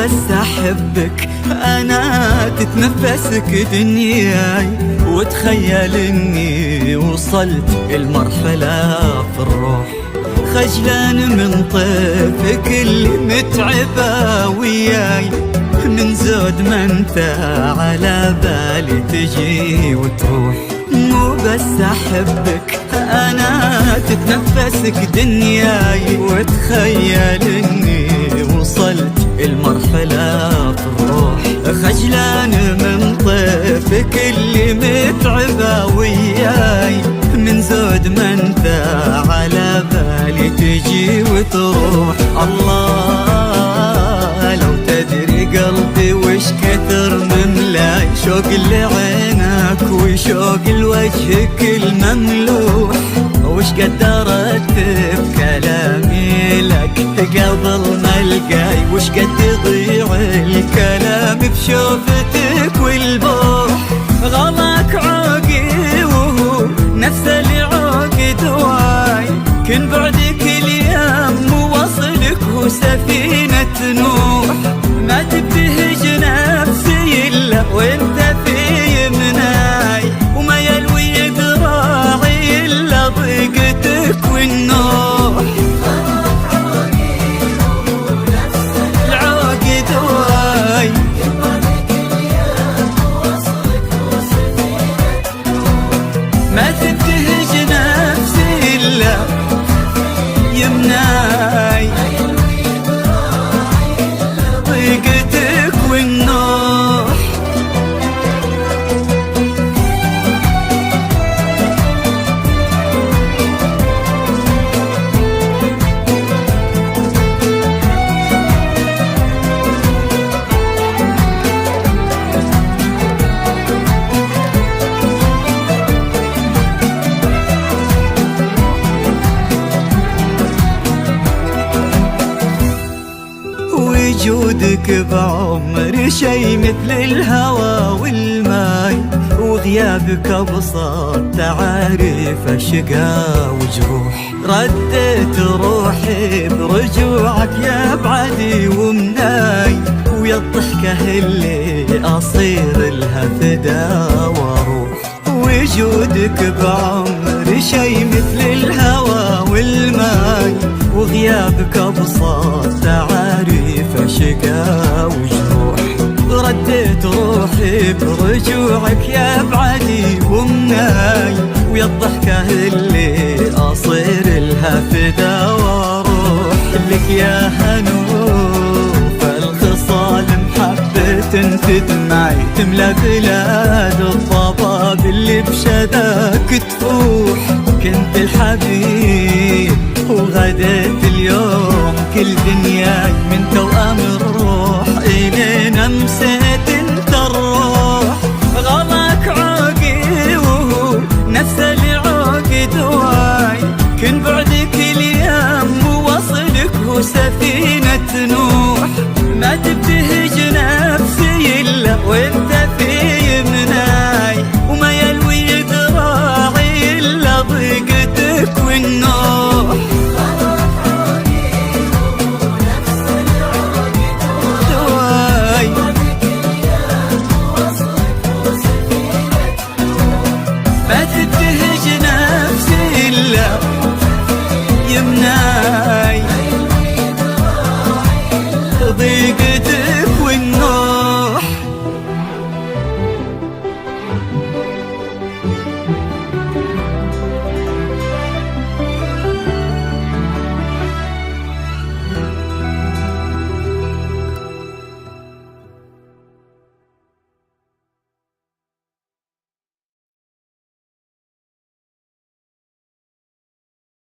بس أحبك أنا تتنفسك دنياي، وتخيل إني وصلت المرحلة في الروح، خجلان من طيفك اللي متعبة وياي، من زود ما انت على بالي تجي وتروح. مو بس أحبك أنا تتنفسك دنياي، وتخيل إني وصلت المرحلة في الروح، خجلان من طيفك اللي متعبة وياي، من زود ما انت على بالي تجي وتروح. الله لو تدري قلبي وش كثر مملاي، شوق لعينك وشوق لوجهك المملوح، وش قدرت بكلامي لك قبل ما القاي، وش قد يضيع الكلام بشوفتك والبوح. غلاك عوقي وهو نفس اللي عوق دواي، كن بعدك اليوم ووصلك هو سفينة نوح، ما تبتهج نفسي إلا وانت في يمناي، وما يلوي ذراعي إلا ضيقتك والنوح. العوق دواي ما تبتهج نفسي إلا يمناي، ضيقتك والنوح. وجودك بعمري شي مثل الهوى والماي، وغيابك أبسط تعاريف أشقى وجروح، رديت روحي برجوعك يا بعدي ومناي، ويا الضحكة اللي أصير لها فدا واروح. وجودك بعمري شي مثل الهوى والماي، وغيابك أبسط تعاريف أشقى وجروح، رديت روحي برجوعك يا بعدي ومناي، ويا الضحكة اللي أصير لها فدا واروح. لك يا هنوف الخصال محبة تدمعي، تملى بلاد الضباب اللي بشذاك تفوح، كنت الحبيب وغديت اليوم كل دنياي، من توأم الروح إلين أمسيت انت الروح. غلاك عوقي وهو نفس اللي عوق دواي، كن بعدك اليوم ووصلك هو سفينة نوح، ما تبتهج نفسي إلا وانت في يمناي، وما يلوي ذراعي إلا ضيقتك والنوح. ما تبتهج نفسي إلا